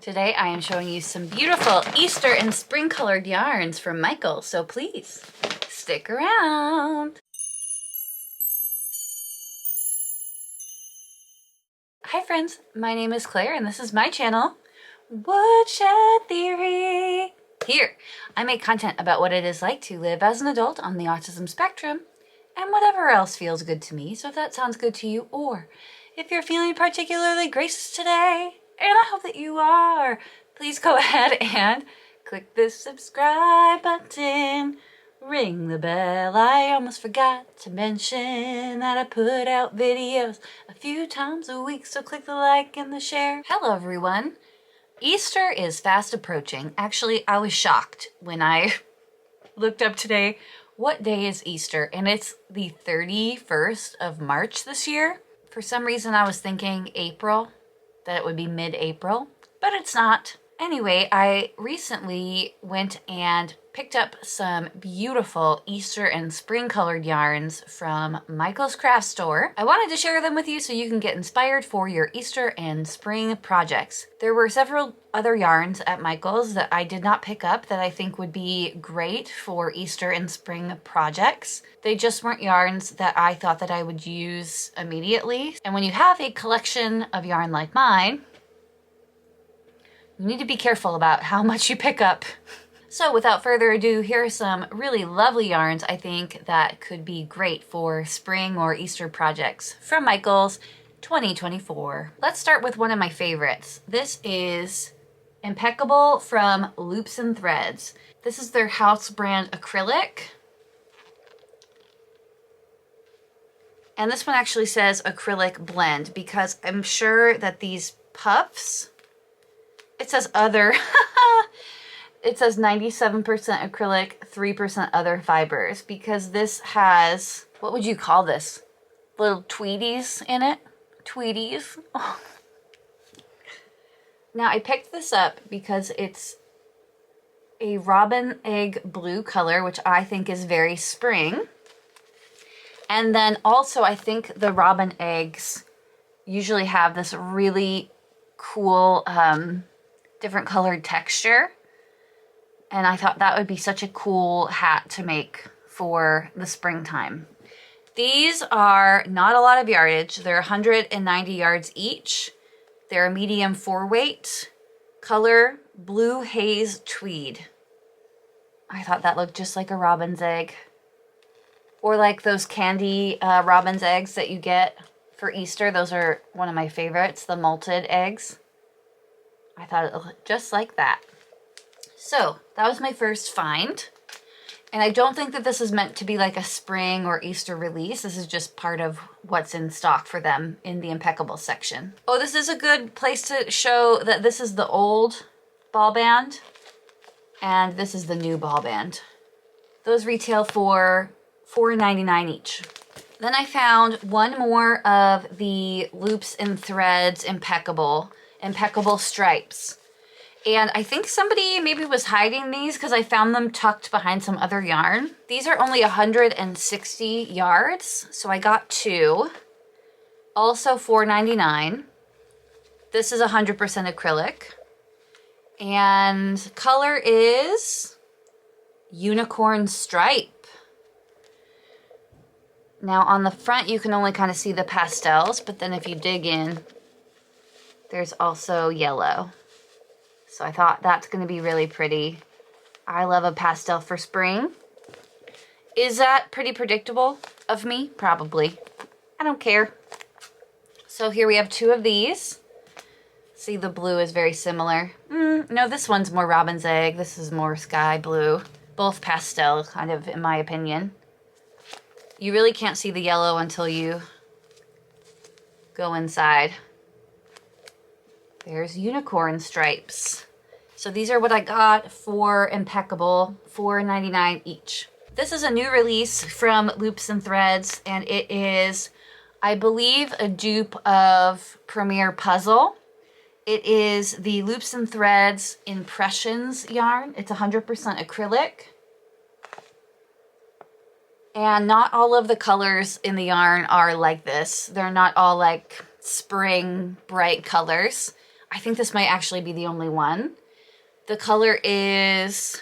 Today I am showing you some beautiful Easter and spring colored yarns from Micheals, so please stick around. Hi friends, my name is Claire and this is my channel, Woodshed Theory. Here, I make content about what it is like to live as an adult on the autism spectrum and whatever else feels good to me. So if that sounds good to you, or if you're feeling particularly gracious today, and I hope that you are, please go ahead and click the subscribe button, ring the bell. I almost forgot to mention that I put out videos a few times a week, so click the like and the share. Hello everyone. Easter is fast approaching. Actually, I was shocked when I looked up today what day is Easter, and it's the 31st of March this year. For some reason I was thinking April, that it would be mid-April, but it's not. Anyway, I recently went and picked up some beautiful Easter and spring colored yarns from Micheals Craft Store. I wanted to share them with you so you can get inspired for your Easter and spring projects. There were several other yarns at Micheals that I did not pick up that I think would be great for Easter and spring projects. They just weren't yarns that I thought that I would use immediately. And when you have a collection of yarn like mine, you need to be careful about how much you pick up. So without further ado, here are some really lovely yarns I think that could be great for spring or Easter projects from Micheals 2024. Let's start with one of my favorites. This is Impeccable from Loops and Threads. This is their house brand acrylic. And this one actually says acrylic blend because I'm sure that these puffs, it says other, it says 97% acrylic, 3% other fibers, because this has, what would you call this? Little tweedies in it? Tweedies. Oh. Now I picked this up because it's a robin egg blue color, which I think is very spring. And then also I think the robin eggs usually have this really cool, different colored texture. And I thought that would be such a cool hat to make for the springtime. These are not a lot of yardage. They're 190 yards each. They're a medium 4-weight, color blue haze tweed. I thought that looked just like a robin's egg. Or like those candy robin's eggs that you get for Easter. Those are one of my favorites, the malted eggs. I thought it looked just like that. So that was my first find. And I don't think that this is meant to be like a spring or Easter release. This is just part of what's in stock for them in the Impeccable section. Oh, this is a good place to show that this is the old ball band and this is the new ball band. Those retail for $4.99 each. Then I found one more of the Loops and Threads Impeccable stripes. And I think somebody maybe was hiding these because I found them tucked behind some other yarn. These are only 160 yards, so I got two. Also $4.99. This is 100% acrylic. And color is unicorn stripe. Now on the front you can only kind of see the pastels, but then if you dig in, there's also yellow. So I thought that's going to be really pretty. I love a pastel for spring. Is that pretty predictable of me? Probably. I don't care. So here we have two of these. See, the blue is very similar. No, this one's more robin's egg. This is more sky blue. Both pastel, kind of, in my opinion. You really can't see the yellow until you go inside. There's unicorn stripes. So these are what I got for Impeccable, $4.99 each. This is a new release from Loops and Threads, and it is, I believe, a dupe of Premier Puzzle. It is the Loops and Threads Impressions yarn. It's 100% acrylic. And not all of the colors in the yarn are like this. They're not all like spring bright colors. I think this might actually be the only one. The color is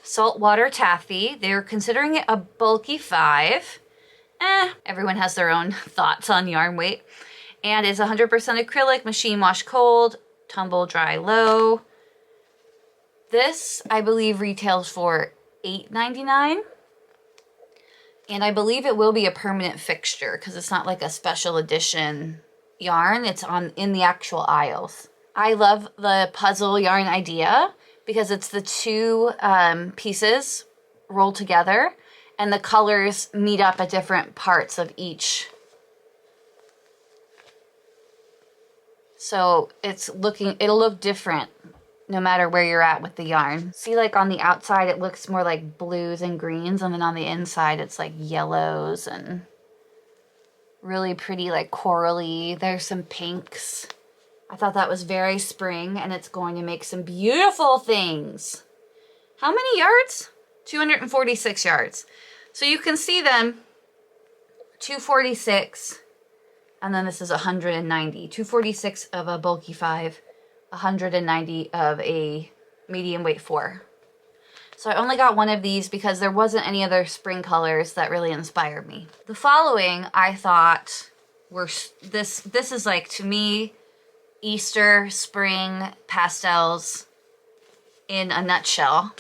Saltwater Taffy. They're considering it a bulky 5. Everyone has their own thoughts on yarn weight. And it's 100% acrylic, machine wash cold, tumble dry low. This, I believe, retails for $8.99. And I believe it will be a permanent fixture because it's not like a special edition yarn. It's in the actual aisles. I love the puzzle yarn idea because it's the two pieces rolled together and the colors meet up at different parts of each. So it'll look different no matter where you're at with the yarn. See, like on the outside, it looks more like blues and greens, and then on the inside, it's like yellows and really pretty, like corally. There's some pinks. I thought that was very spring, and it's going to make some beautiful things. How many yards? 246 yards. So you can see them, 246, and then this is 190. 246 of a bulky 5, 190 of a medium weight 4. So I only got one of these because there wasn't any other spring colors that really inspired me. The following I thought were, this is like, to me, Easter, spring, pastels in a nutshell.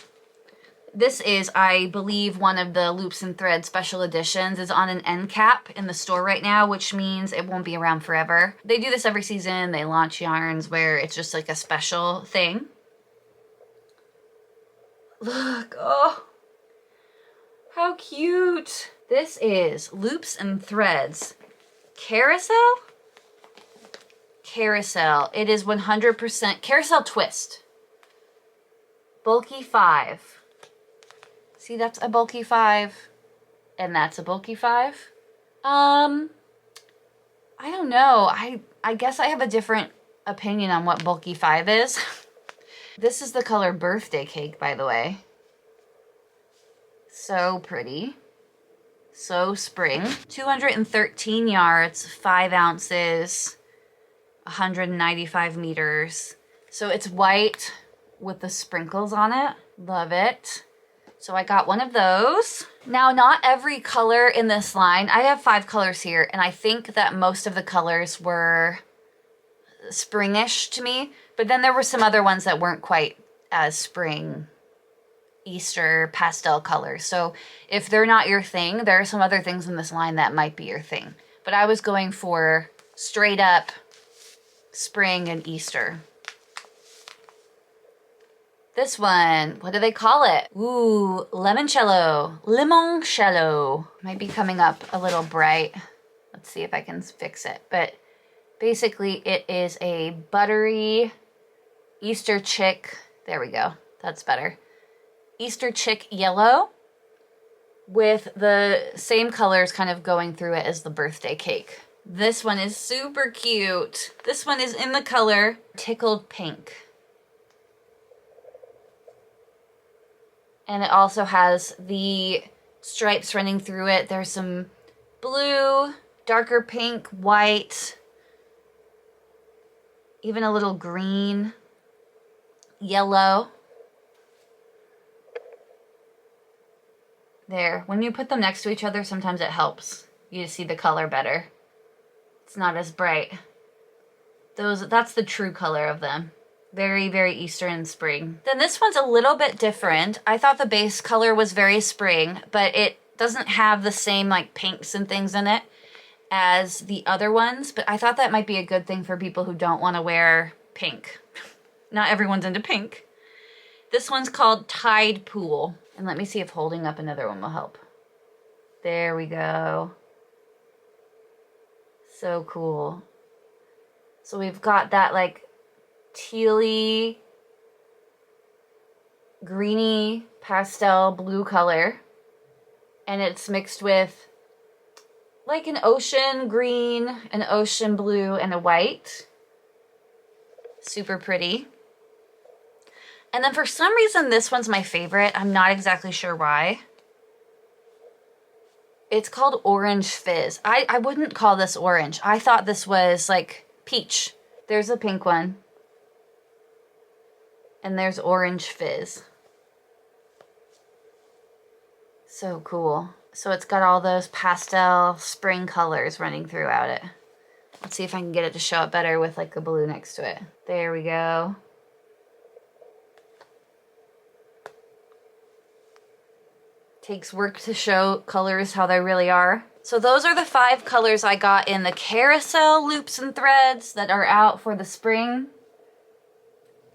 This is, I believe, one of the Loops and Threads special editions. Is on an end cap in the store right now, which means it won't be around forever. They do this every season. They launch yarns where it's just like a special thing. Look, oh, how cute. This is Loops and Threads Carousel? Carousel. It is 100% Carousel Twist. Bulky 5. See, that's a bulky 5, and that's a bulky 5. I don't know. I guess I have a different opinion on what bulky 5 is. This is the color Birthday Cake, by the way. So pretty. So spring. 213 yards, 5 ounces, 195 meters. So it's white with the sprinkles on it. Love it. So I got one of those. Now, not every color in this line, I have 5 colors here, and I think that most of the colors were springish to me, but then there were some other ones that weren't quite as spring, Easter, pastel colors. So if they're not your thing, there are some other things in this line that might be your thing. But I was going for straight up spring and Easter. This one, what do they call it? Ooh, limoncello. Limoncello. Might be coming up a little bright. Let's see if I can fix it. But basically it is a buttery Easter chick. There we go. That's better. Easter chick yellow with the same colors kind of going through it as the birthday cake. This one is super cute. This one is in the color Tickled Pink. And it also has the stripes running through it. There's some blue, darker pink, white, even a little green, yellow. There. When you put them next to each other, sometimes it helps you to see the color better. It's not as bright. That's the true color of them. Very, very Easter and spring. Then this one's a little bit different. I thought the base color was very spring, but it doesn't have the same like pinks and things in it as the other ones. But I thought that might be a good thing for people who don't want to wear pink. Not everyone's into pink. This one's called Tide Pool. And let me see if holding up another one will help. There we go. So cool. So we've got that like tealy, greeny, pastel blue color. And it's mixed with like an ocean green, an ocean blue, and a white. Super pretty. And then for some reason, this one's my favorite. I'm not exactly sure why. It's called Orange Fizz. I wouldn't call this orange. I thought this was like peach. There's a pink one. And there's Orange Fizz. So cool. So it's got all those pastel spring colors running throughout it. Let's see if I can get it to show up better with like the blue next to it. There we go. Takes work to show colors how they really are. So those are the 5 colors I got in the carousel loops and threads that are out for the spring.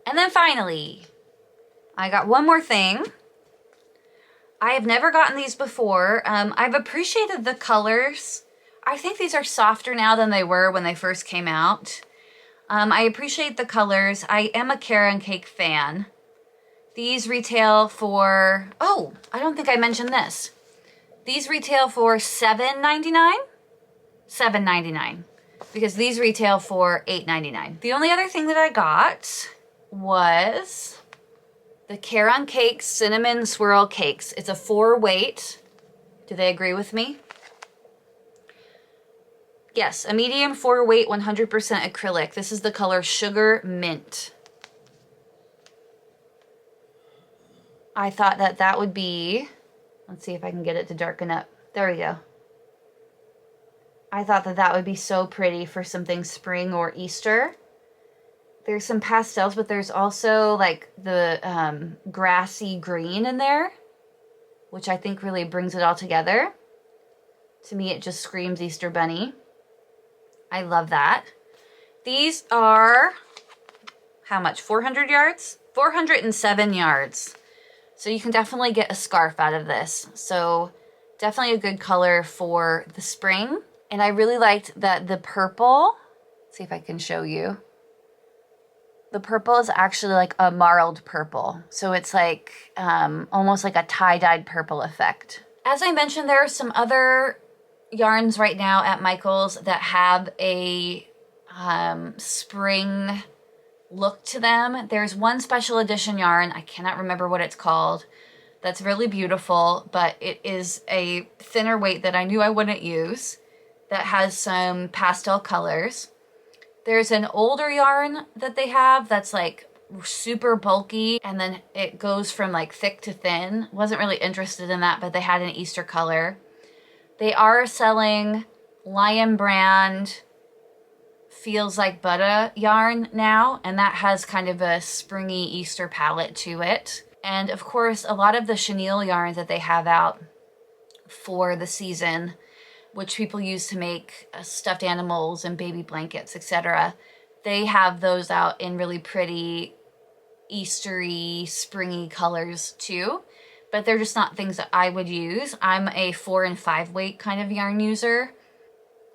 And then finally, I got one more thing. I have never gotten these before. I've appreciated the colors. I think these are softer now than they were when they first came out. I appreciate the colors. I am a carrot cake fan. These retail for, oh, I don't think I mentioned this. These retail for $7.99? $7.99. Because these retail for $8.99. The only other thing that I got was the Caron Cakes Cinnamon Swirl Cakes. It's a 4-weight. Do they agree with me? Yes, a medium 4-weight 100% acrylic. This is the color Sugar Mint. I thought that that would be, let's see if I can get it to darken up. There we go. I thought that that would be so pretty for something spring or Easter. There's some pastels, but there's also like the grassy green in there, which I think really brings it all together. To me, it just screams Easter Bunny. I love that. These are, how much, 400 yards? 407 yards. So you can definitely get a scarf out of this. So definitely a good color for the spring. And I really liked that the purple, let's see if I can show you. The purple is actually like a marled purple. So it's like almost like a tie-dyed purple effect. As I mentioned, there are some other yarns right now at Micheals that have a spring look to them. There's one special edition yarn, I cannot remember what it's called, that's really beautiful, but it is a thinner weight that I knew I wouldn't use, that has some pastel colors. There's an older yarn that they have that's like super bulky, and then it goes from like thick to thin. Wasn't really interested in that, but they had an Easter color. They are selling Lion brand Feels Like Butter yarn now, and that has kind of a springy Easter palette to it. And of course, a lot of the chenille yarns that they have out for the season, which people use to make stuffed animals and baby blankets, etc. They have those out in really pretty Eastery, springy colors too. But they're just not things that I would use. I'm a 4 and 5 weight kind of yarn user.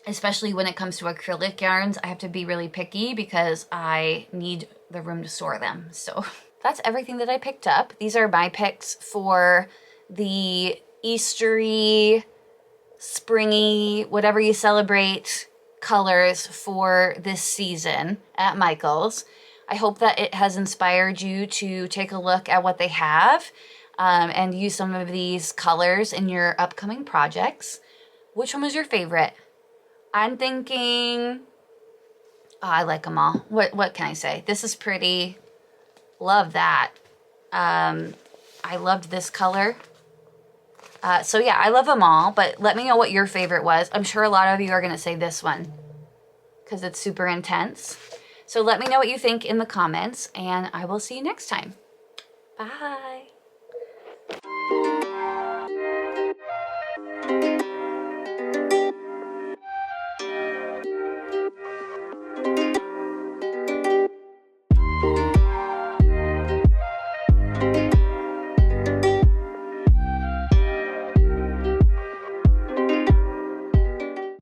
Especially when it comes to acrylic yarns, I have to be really picky because I need the room to store them. So that's everything that I picked up. These are my picks for the Eastery, springy, whatever you celebrate colors for this season at Micheals. I hope that it has inspired you to take a look at what they have and use some of these colors in your upcoming projects. Which one was your favorite? I'm thinking, oh, I like them all. What can I say? This is pretty. Love that. I loved this color. So yeah, I love them all, but let me know what your favorite was. I'm sure a lot of you are going to say this one because it's super intense. So let me know what you think in the comments, and I will see you next time. Bye.